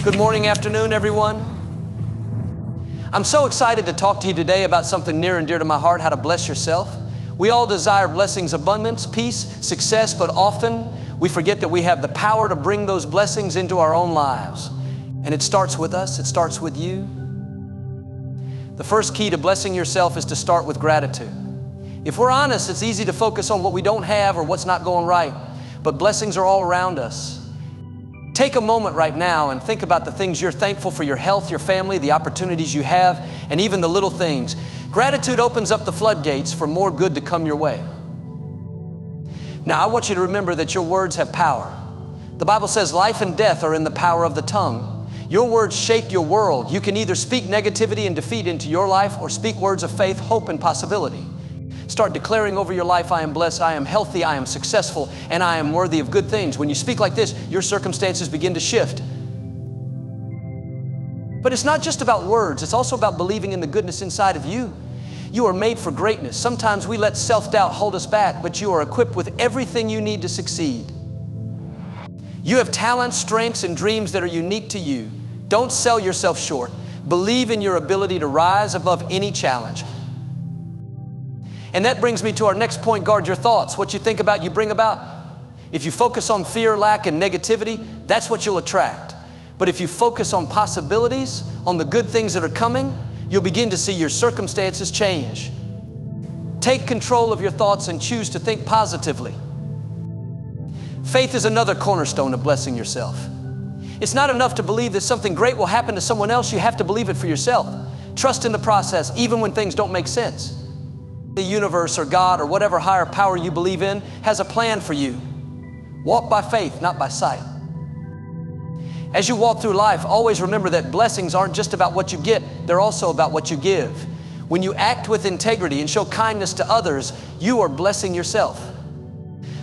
Good morning, afternoon, everyone. I'm so excited to talk to you today about something near and dear to my heart, how to bless yourself. We all desire blessings, abundance, peace, success, but often we forget that we have the power to bring those blessings into our own lives. And it starts with us, it starts with you. The first key to blessing yourself is to start with gratitude. If we're honest, it's easy to focus on what we don't have or what's not going right, but blessings are all around us. Take a moment right now and think about the things you're thankful for: your health, your family, the opportunities you have, and even the little things. Gratitude opens up the floodgates for more good to come your way. Now, I want you to remember that your words have power. The Bible says life and death are in the power of the tongue. Your words shape your world. You can either speak negativity and defeat into your life or speak words of faith, hope, and possibility. Start declaring over your life, I am blessed, I am healthy, I am successful, and I am worthy of good things. When you speak like this, your circumstances begin to shift. But it's not just about words, it's also about believing in the goodness inside of you. You are made for greatness. Sometimes we let self-doubt hold us back, but you are equipped with everything you need to succeed. You have talents, strengths, and dreams that are unique to you. Don't sell yourself short. Believe in your ability to rise above any challenge. And that brings me to our next point: guard your thoughts. What you think about, you bring about. If you focus on fear, lack, and negativity, that's what you'll attract. But if you focus on possibilities, on the good things that are coming, you'll begin to see your circumstances change. Take control of your thoughts and choose to think positively. Faith is another cornerstone of blessing yourself. It's not enough to believe that something great will happen to someone else. You have to believe it for yourself. Trust in the process, even when things don't make sense. The universe or God or whatever higher power you believe in has a plan for you. Walk by faith, not by sight. As you walk through life, always remember that blessings aren't just about what you get, they're also about what you give. When you act with integrity and show kindness to others, you are blessing yourself.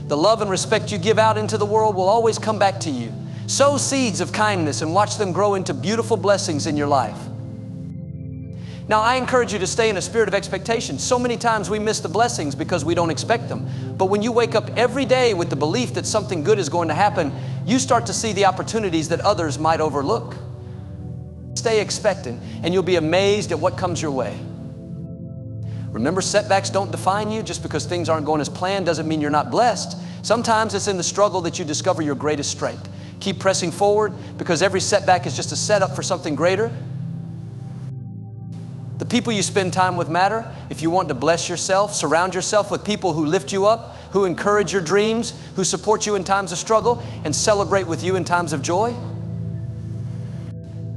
The love and respect you give out into the world will always come back to you. Sow seeds of kindness and watch them grow into beautiful blessings in your life. Now, I encourage you to stay in a spirit of expectation. So many times we miss the blessings because we don't expect them. But when you wake up every day with the belief that something good is going to happen, you start to see the opportunities that others might overlook. Stay expectant, and you'll be amazed at what comes your way. Remember, setbacks don't define you. Just because things aren't going as planned doesn't mean you're not blessed. Sometimes it's in the struggle that you discover your greatest strength. Keep pressing forward, because every setback is just a setup for something greater. The people you spend time with matter. If you want to bless yourself, surround yourself with people who lift you up, who encourage your dreams, who support you in times of struggle, and celebrate with you in times of joy.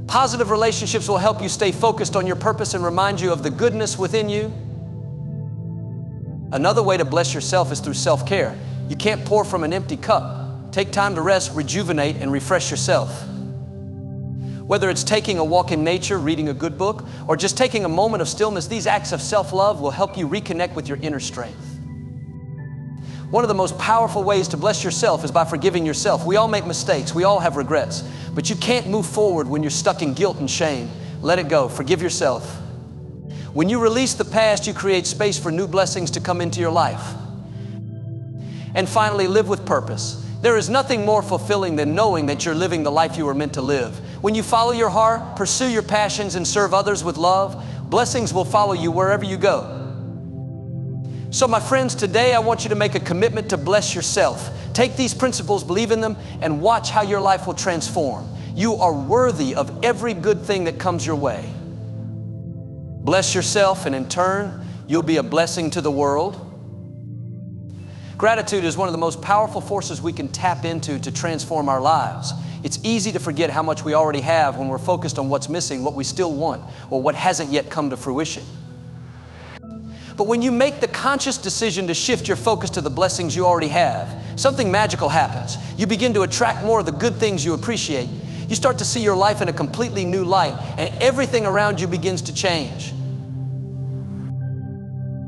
Positive relationships will help you stay focused on your purpose and remind you of the goodness within you. Another way to bless yourself is through self-care. You can't pour from an empty cup. Take time to rest, rejuvenate, and refresh yourself. Whether it's taking a walk in nature, reading a good book, or just taking a moment of stillness, these acts of self-love will help you reconnect with your inner strength. One of the most powerful ways to bless yourself is by forgiving yourself. We all make mistakes. We all have regrets. But you can't move forward when you're stuck in guilt and shame. Let it go. Forgive yourself. When you release the past, you create space for new blessings to come into your life. And finally, live with purpose. There is nothing more fulfilling than knowing that you're living the life you were meant to live. When you follow your heart, pursue your passions, and serve others with love, blessings will follow you wherever you go. So my friends, today I want you to make a commitment to bless yourself. Take these principles, believe in them, and watch how your life will transform. You are worthy of every good thing that comes your way. Bless yourself, and in turn, you'll be a blessing to the world. Gratitude is one of the most powerful forces we can tap into to transform our lives. It's easy to forget how much we already have when we're focused on what's missing, what we still want, or what hasn't yet come to fruition. But when you make the conscious decision to shift your focus to the blessings you already have, something magical happens. You begin to attract more of the good things you appreciate. You start to see your life in a completely new light, and everything around you begins to change.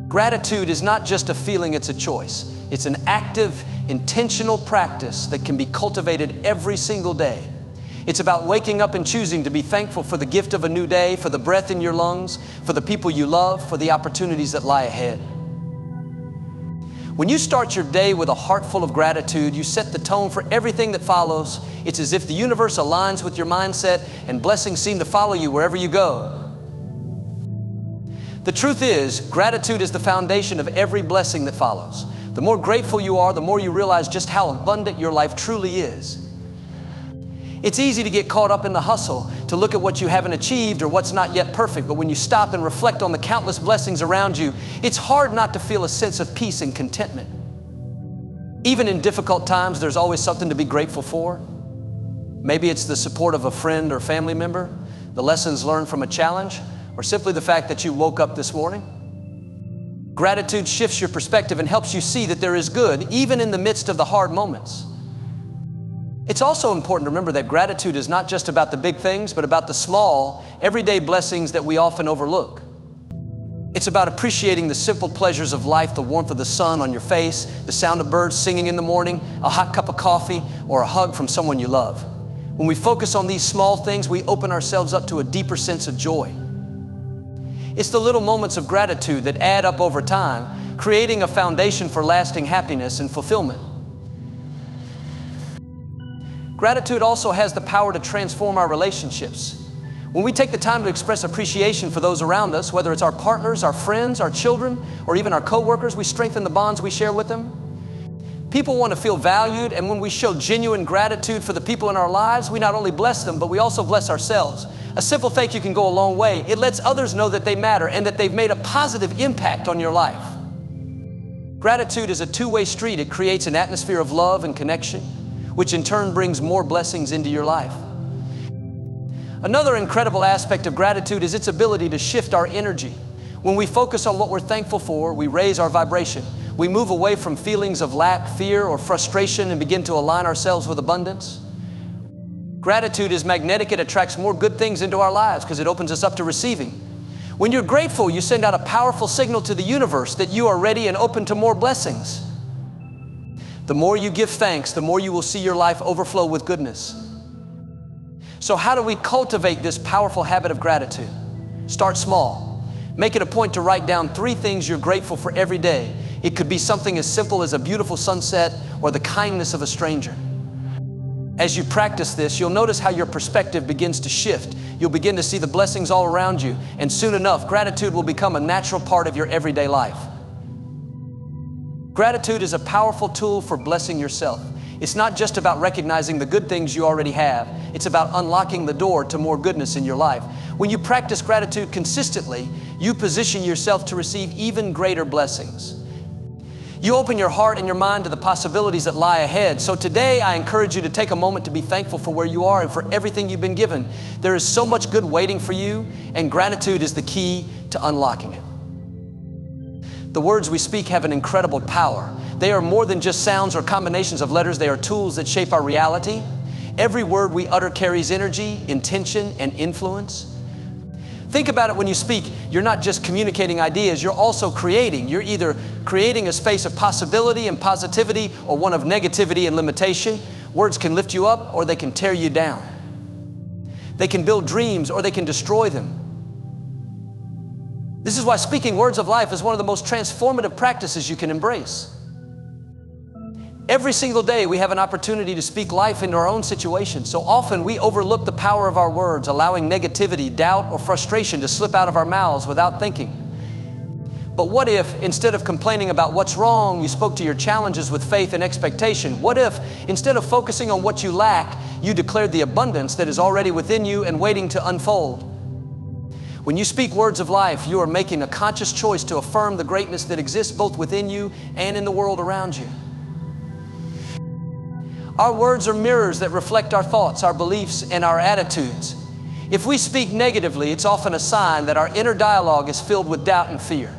Gratitude is not just a feeling, it's a choice. It's an active, intentional practice that can be cultivated every single day. It's about waking up and choosing to be thankful for the gift of a new day, for the breath in your lungs, for the people you love, for the opportunities that lie ahead. When you start your day with a heart full of gratitude, you set the tone for everything that follows. It's as if the universe aligns with your mindset and blessings seem to follow you wherever you go. The truth is, gratitude is the foundation of every blessing that follows. The more grateful you are, the more you realize just how abundant your life truly is. It's easy to get caught up in the hustle, to look at what you haven't achieved or what's not yet perfect. But when you stop and reflect on the countless blessings around you, it's hard not to feel a sense of peace and contentment. Even in difficult times, there's always something to be grateful for. Maybe it's the support of a friend or family member, the lessons learned from a challenge, or simply the fact that you woke up this morning. Gratitude shifts your perspective and helps you see that there is good, even in the midst of the hard moments. It's also important to remember that gratitude is not just about the big things, but about the small, everyday blessings that we often overlook. It's about appreciating the simple pleasures of life, the warmth of the sun on your face, the sound of birds singing in the morning, a hot cup of coffee, or a hug from someone you love. When we focus on these small things, we open ourselves up to a deeper sense of joy. It's the little moments of gratitude that add up over time, creating a foundation for lasting happiness and fulfillment. Gratitude also has the power to transform our relationships. When we take the time to express appreciation for those around us, whether it's our partners, our friends, our children, or even our coworkers, we strengthen the bonds we share with them. People want to feel valued, and when we show genuine gratitude for the people in our lives, we not only bless them, but we also bless ourselves. A simple thank you can go a long way. It lets others know that they matter and that they've made a positive impact on your life. Gratitude is a two-way street. It creates an atmosphere of love and connection, which in turn brings more blessings into your life. Another incredible aspect of gratitude is its ability to shift our energy. When we focus on what we're thankful for, we raise our vibration. We move away from feelings of lack, fear, or frustration and begin to align ourselves with abundance. Gratitude is magnetic. It attracts more good things into our lives because it opens us up to receiving. When you're grateful, you send out a powerful signal to the universe that you are ready and open to more blessings. The more you give thanks, the more you will see your life overflow with goodness. So how do we cultivate this powerful habit of gratitude? Start small. Make it a point to write down 3 things you're grateful for every day. It could be something as simple as a beautiful sunset or the kindness of a stranger. As you practice this, you'll notice how your perspective begins to shift. You'll begin to see the blessings all around you, and soon enough, gratitude will become a natural part of your everyday life. Gratitude is a powerful tool for blessing yourself. It's not just about recognizing the good things you already have. It's about unlocking the door to more goodness in your life. When you practice gratitude consistently, you position yourself to receive even greater blessings. You open your heart and your mind to the possibilities that lie ahead. So today, I encourage you to take a moment to be thankful for where you are and for everything you've been given. There is so much good waiting for you, and gratitude is the key to unlocking it. The words we speak have an incredible power. They are more than just sounds or combinations of letters. They are tools that shape our reality. Every word we utter carries energy, intention, and influence. Think about it when you speak. You're not just communicating ideas, you're also creating. You're either creating a space of possibility and positivity or one of negativity and limitation. Words can lift you up or they can tear you down. They can build dreams or they can destroy them. This is why speaking words of life is one of the most transformative practices you can embrace. Every single day we have an opportunity to speak life into our own situation. So often we overlook the power of our words, allowing negativity, doubt, or frustration to slip out of our mouths without thinking. But what if, instead of complaining about what's wrong, you spoke to your challenges with faith and expectation? What if, instead of focusing on what you lack, you declared the abundance that is already within you and waiting to unfold? When you speak words of life, you are making a conscious choice to affirm the greatness that exists both within you and in the world around you. Our words are mirrors that reflect our thoughts, our beliefs, and our attitudes. If we speak negatively, it's often a sign that our inner dialogue is filled with doubt and fear.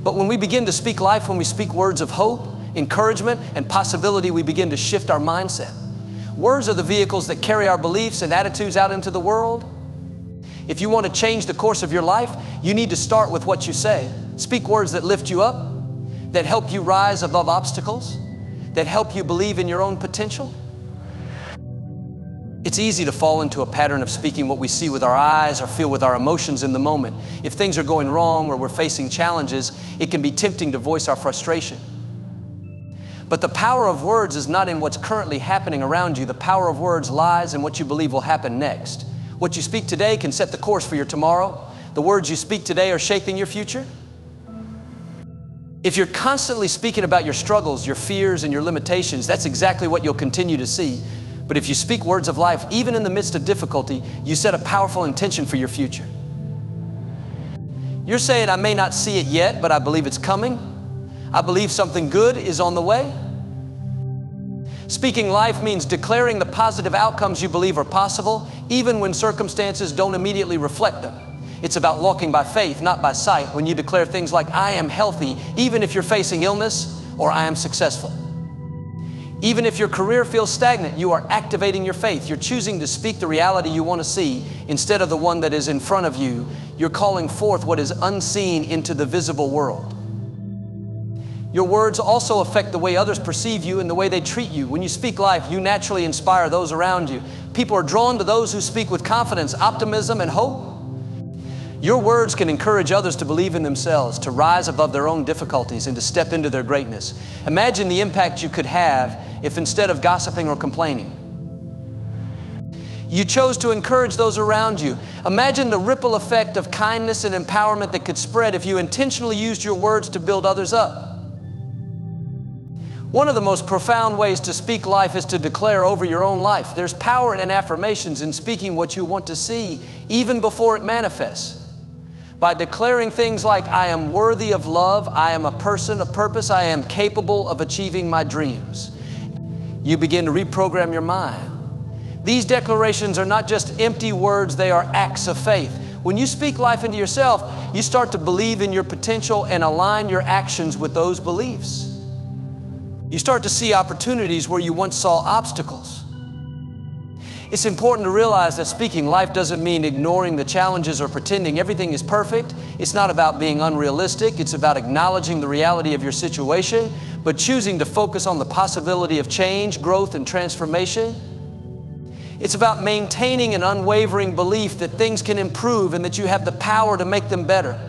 But when we begin to speak life, when we speak words of hope, encouragement, and possibility, we begin to shift our mindset. Words are the vehicles that carry our beliefs and attitudes out into the world. If you want to change the course of your life, you need to start with what you say. Speak words that lift you up, that help you rise above obstacles, that help you believe in your own potential. It's easy to fall into a pattern of speaking what we see with our eyes or feel with our emotions in the moment. If things are going wrong or we're facing challenges, it can be tempting to voice our frustration. But the power of words is not in what's currently happening around you. The power of words lies in what you believe will happen next. What you speak today can set the course for your tomorrow. The words you speak today are shaping your future. If you're constantly speaking about your struggles, your fears, and your limitations, that's exactly what you'll continue to see. But if you speak words of life, even in the midst of difficulty, you set a powerful intention for your future. You're saying, I may not see it yet, but I believe it's coming. I believe something good is on the way. Speaking life means declaring the positive outcomes you believe are possible, even when circumstances don't immediately reflect them. It's about walking by faith, not by sight, when you declare things like, I am healthy, even if you're facing illness, or I am successful. Even if your career feels stagnant, you are activating your faith. You're choosing to speak the reality you want to see instead of the one that is in front of you. You're calling forth what is unseen into the visible world. Your words also affect the way others perceive you and the way they treat you. When you speak life, you naturally inspire those around you. People are drawn to those who speak with confidence, optimism, and hope. Your words can encourage others to believe in themselves, to rise above their own difficulties, and to step into their greatness. Imagine the impact you could have if instead of gossiping or complaining, you chose to encourage those around you. Imagine the ripple effect of kindness and empowerment that could spread if you intentionally used your words to build others up. One of the most profound ways to speak life is to declare over your own life. There's power in affirmations in speaking what you want to see, even before it manifests. By declaring things like, I am worthy of love, I am a person of purpose, I am capable of achieving my dreams, you begin to reprogram your mind. These declarations are not just empty words, they are acts of faith. When you speak life into yourself, you start to believe in your potential and align your actions with those beliefs. You start to see opportunities where you once saw obstacles. It's important to realize that speaking life doesn't mean ignoring the challenges or pretending everything is perfect. It's not about being unrealistic. It's about acknowledging the reality of your situation, but choosing to focus on the possibility of change, growth, and transformation. It's about maintaining an unwavering belief that things can improve and that you have the power to make them better.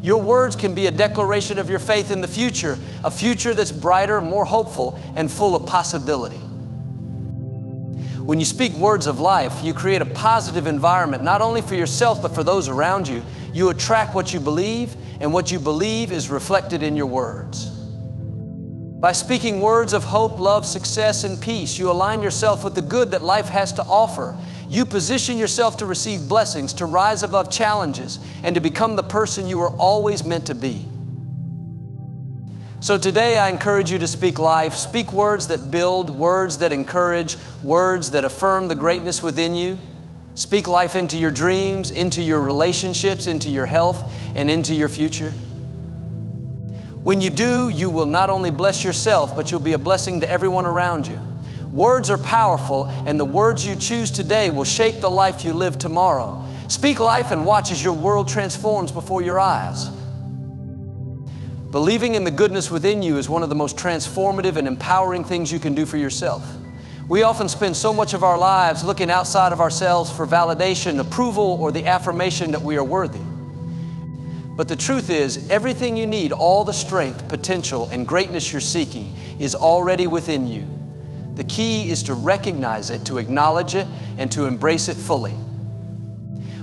Your words can be a declaration of your faith in the future, a future that's brighter, more hopeful, and full of possibility. When you speak words of life, you create a positive environment, not only for yourself, but for those around you. You attract what you believe, and what you believe is reflected in your words. By speaking words of hope, love, success, and peace, you align yourself with the good that life has to offer. You position yourself to receive blessings, to rise above challenges, and to become the person you were always meant to be. So today I encourage you to speak life. Speak words that build, words that encourage, words that affirm the greatness within you. Speak life into your dreams, into your relationships, into your health, and into your future. When you do, you will not only bless yourself, but you'll be a blessing to everyone around you. Words are powerful, and the words you choose today will shape the life you live tomorrow. Speak life and watch as your world transforms before your eyes. Believing in the goodness within you is one of the most transformative and empowering things you can do for yourself. We often spend so much of our lives looking outside of ourselves for validation, approval, or the affirmation that we are worthy. But the truth is, everything you need, all the strength, potential, and greatness you're seeking is already within you. The key is to recognize it, to acknowledge it, and to embrace it fully.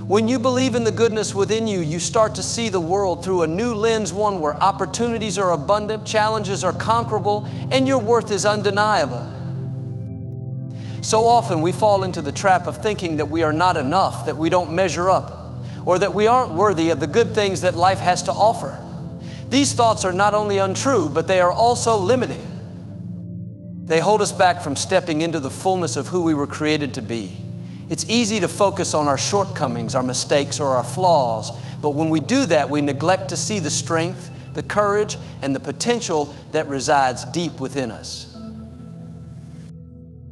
When you believe in the goodness within you, you start to see the world through a new lens, one where opportunities are abundant, challenges are conquerable, and your worth is undeniable. So often we fall into the trap of thinking that we are not enough, that we don't measure up, or that we aren't worthy of the good things that life has to offer. These thoughts are not only untrue, but they are also limiting. They hold us back from stepping into the fullness of who we were created to be. It's easy to focus on our shortcomings, our mistakes, or our flaws, but when we do that, we neglect to see the strength, the courage, and the potential that resides deep within us.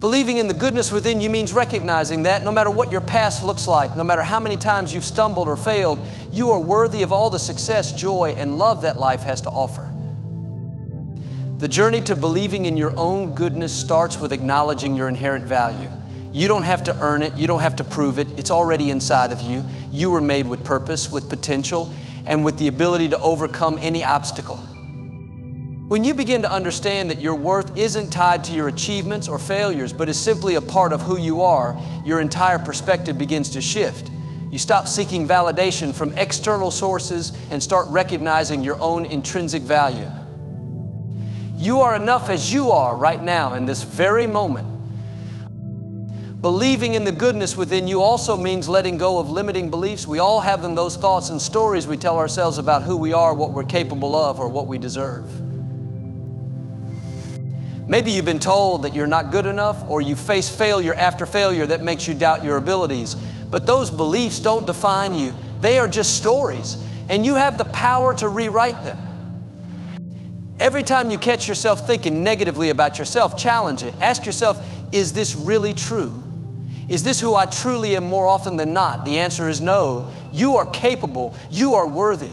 Believing in the goodness within you means recognizing that no matter what your past looks like, no matter how many times you've stumbled or failed, you are worthy of all the success, joy, and love that life has to offer. The journey to believing in your own goodness starts with acknowledging your inherent value. You don't have to earn it. You don't have to prove it. It's already inside of you. You were made with purpose, with potential, and with the ability to overcome any obstacle. When you begin to understand that your worth isn't tied to your achievements or failures, but is simply a part of who you are, your entire perspective begins to shift. You stop seeking validation from external sources and start recognizing your own intrinsic value. You are enough as you are right now in this very moment. Believing in the goodness within you also means letting go of limiting beliefs. We all have them, those thoughts and stories we tell ourselves about who we are, what we're capable of, or what we deserve. Maybe you've been told that you're not good enough, or you face failure after failure that makes you doubt your abilities. But those beliefs don't define you. They are just stories, and you have the power to rewrite them. Every time you catch yourself thinking negatively about yourself, challenge it. Ask yourself, is this really true? Is this who I truly am more often than not? The answer is no. You are capable. You are worthy.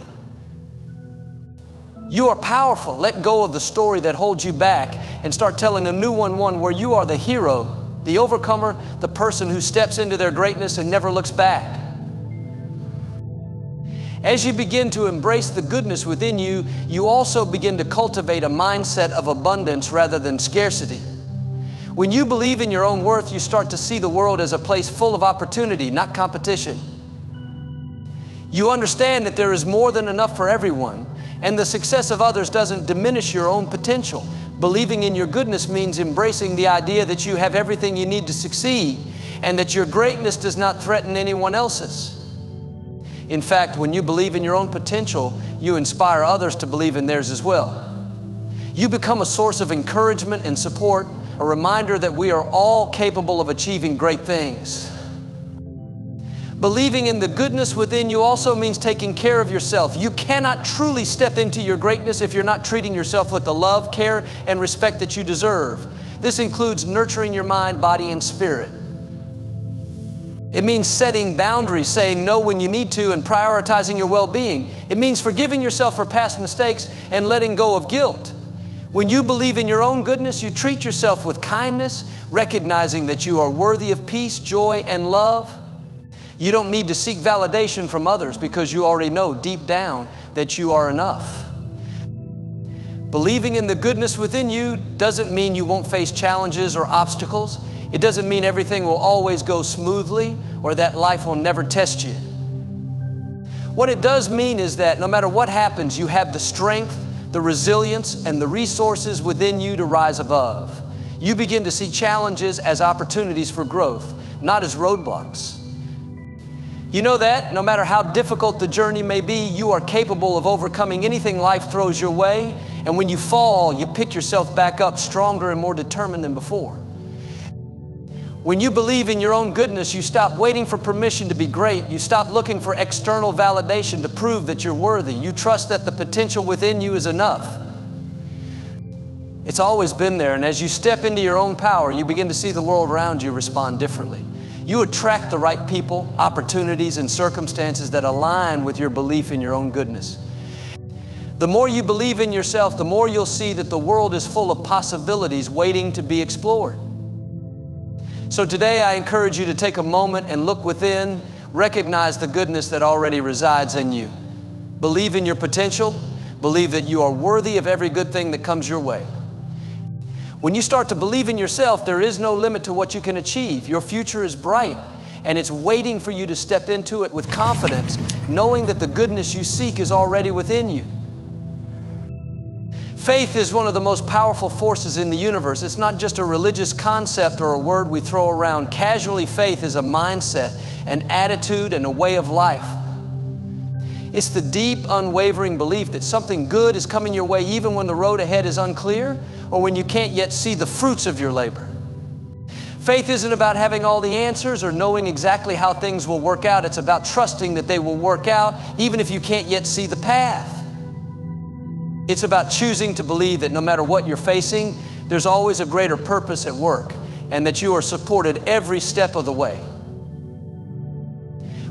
You are powerful. Let go of the story that holds you back and start telling a new one where you are the hero, the overcomer, the person who steps into their greatness and never looks back. As you begin to embrace the goodness within you, you also begin to cultivate a mindset of abundance rather than scarcity. When you believe in your own worth, you start to see the world as a place full of opportunity, not competition. You understand that there is more than enough for everyone, and the success of others doesn't diminish your own potential. Believing in your goodness means embracing the idea that you have everything you need to succeed, and that your greatness does not threaten anyone else's. In fact, when you believe in your own potential, you inspire others to believe in theirs as well. You become a source of encouragement and support, a reminder that we are all capable of achieving great things. Believing in the goodness within you also means taking care of yourself. You cannot truly step into your greatness if you're not treating yourself with the love, care, and respect that you deserve. This includes nurturing your mind, body, and spirit. It means setting boundaries, saying no when you need to, and prioritizing your well-being. It means forgiving yourself for past mistakes and letting go of guilt. When you believe in your own goodness, you treat yourself with kindness, recognizing that you are worthy of peace, joy, and love. You don't need to seek validation from others because you already know deep down that you are enough. Believing in the goodness within you doesn't mean you won't face challenges or obstacles. It doesn't mean everything will always go smoothly or that life will never test you. What it does mean is that no matter what happens, you have the strength, the resilience, and the resources within you to rise above. You begin to see challenges as opportunities for growth, not as roadblocks. You know that no matter how difficult the journey may be, you are capable of overcoming anything life throws your way, and when you fall, you pick yourself back up stronger and more determined than before. When you believe in your own goodness, you stop waiting for permission to be great. You stop looking for external validation to prove that you're worthy. You trust that the potential within you is enough. It's always been there, and as you step into your own power, you begin to see the world around you respond differently. You attract the right people, opportunities, and circumstances that align with your belief in your own goodness. The more you believe in yourself, the more you'll see that the world is full of possibilities waiting to be explored. So today I encourage you to take a moment and look within, recognize the goodness that already resides in you. Believe in your potential, believe that you are worthy of every good thing that comes your way. When you start to believe in yourself, there is no limit to what you can achieve. Your future is bright, and it's waiting for you to step into it with confidence, knowing that the goodness you seek is already within you. Faith is one of the most powerful forces in the universe. It's not just a religious concept or a word we throw around. Casually, faith is a mindset, an attitude, and a way of life. It's the deep, unwavering belief that something good is coming your way even when the road ahead is unclear or when you can't yet see the fruits of your labor. Faith isn't about having all the answers or knowing exactly how things will work out. It's about trusting that they will work out even if you can't yet see the path. It's about choosing to believe that no matter what you're facing, there's always a greater purpose at work and that you are supported every step of the way.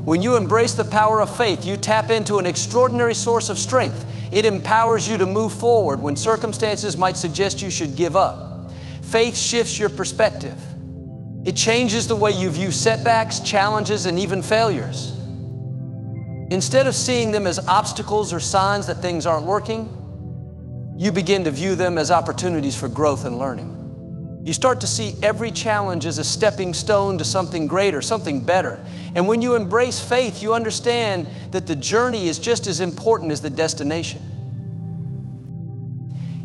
When you embrace the power of faith, you tap into an extraordinary source of strength. It empowers you to move forward when circumstances might suggest you should give up. Faith shifts your perspective. It changes the way you view setbacks, challenges, and even failures. Instead of seeing them as obstacles or signs that things aren't working, you begin to view them as opportunities for growth and learning. You start to see every challenge as a stepping stone to something greater, something better. And when you embrace faith, you understand that the journey is just as important as the destination.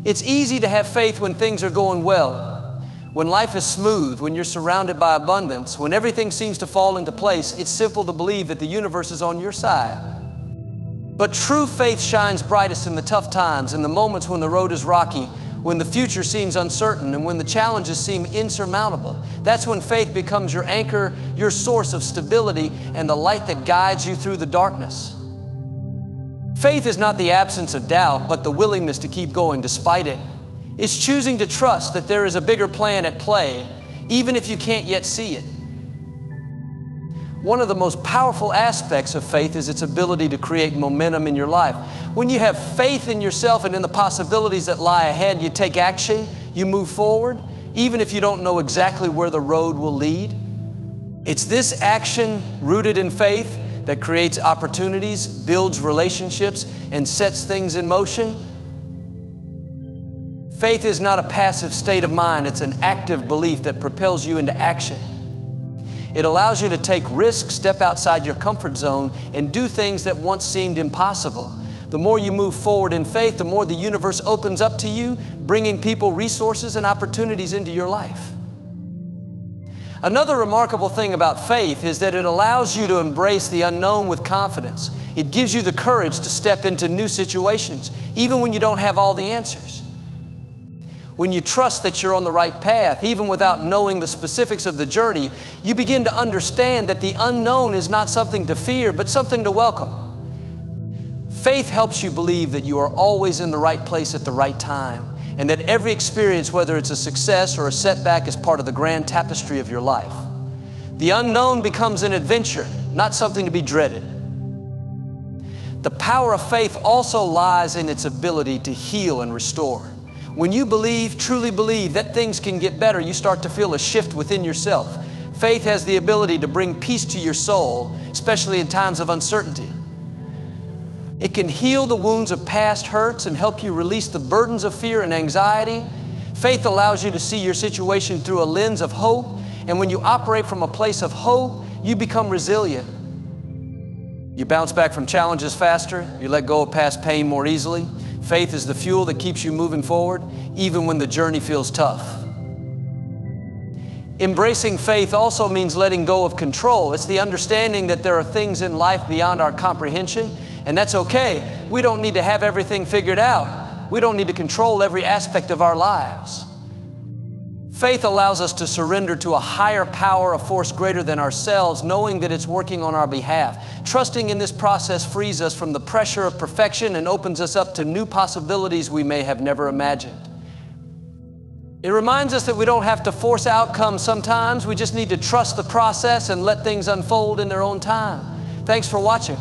It's easy to have faith when things are going well, when life is smooth, when you're surrounded by abundance, when everything seems to fall into place. It's simple to believe that the universe is on your side. But true faith shines brightest in the tough times, in the moments when the road is rocky, when the future seems uncertain, and when the challenges seem insurmountable. That's when faith becomes your anchor, your source of stability, and the light that guides you through the darkness. Faith is not the absence of doubt, but the willingness to keep going despite it. It's choosing to trust that there is a bigger plan at play, even if you can't yet see it. One of the most powerful aspects of faith is its ability to create momentum in your life. When you have faith in yourself and in the possibilities that lie ahead, you take action, you move forward, even if you don't know exactly where the road will lead. It's this action rooted in faith that creates opportunities, builds relationships, and sets things in motion. Faith is not a passive state of mind, it's an active belief that propels you into action. It allows you to take risks, step outside your comfort zone, and do things that once seemed impossible. The more you move forward in faith, the more the universe opens up to you, bringing people, resources, and opportunities into your life. Another remarkable thing about faith is that it allows you to embrace the unknown with confidence. It gives you the courage to step into new situations, even when you don't have all the answers. When you trust that you're on the right path, even without knowing the specifics of the journey, you begin to understand that the unknown is not something to fear, but something to welcome. Faith helps you believe that you are always in the right place at the right time, and that every experience, whether it's a success or a setback, is part of the grand tapestry of your life. The unknown becomes an adventure, not something to be dreaded. The power of faith also lies in its ability to heal and restore. When you believe, truly believe, that things can get better, you start to feel a shift within yourself. Faith has the ability to bring peace to your soul, especially in times of uncertainty. It can heal the wounds of past hurts and help you release the burdens of fear and anxiety. Faith allows you to see your situation through a lens of hope, and when you operate from a place of hope, you become resilient. You bounce back from challenges faster, you let go of past pain more easily. Faith is the fuel that keeps you moving forward, even when the journey feels tough. Embracing faith also means letting go of control. It's the understanding that there are things in life beyond our comprehension, and that's okay. We don't need to have everything figured out. We don't need to control every aspect of our lives. Faith allows us to surrender to a higher power, a force greater than ourselves, knowing that it's working on our behalf. Trusting in this process frees us from the pressure of perfection and opens us up to new possibilities we may have never imagined. It reminds us that we don't have to force outcomes sometimes. We just need to trust the process and let things unfold in their own time. Thanks for watching.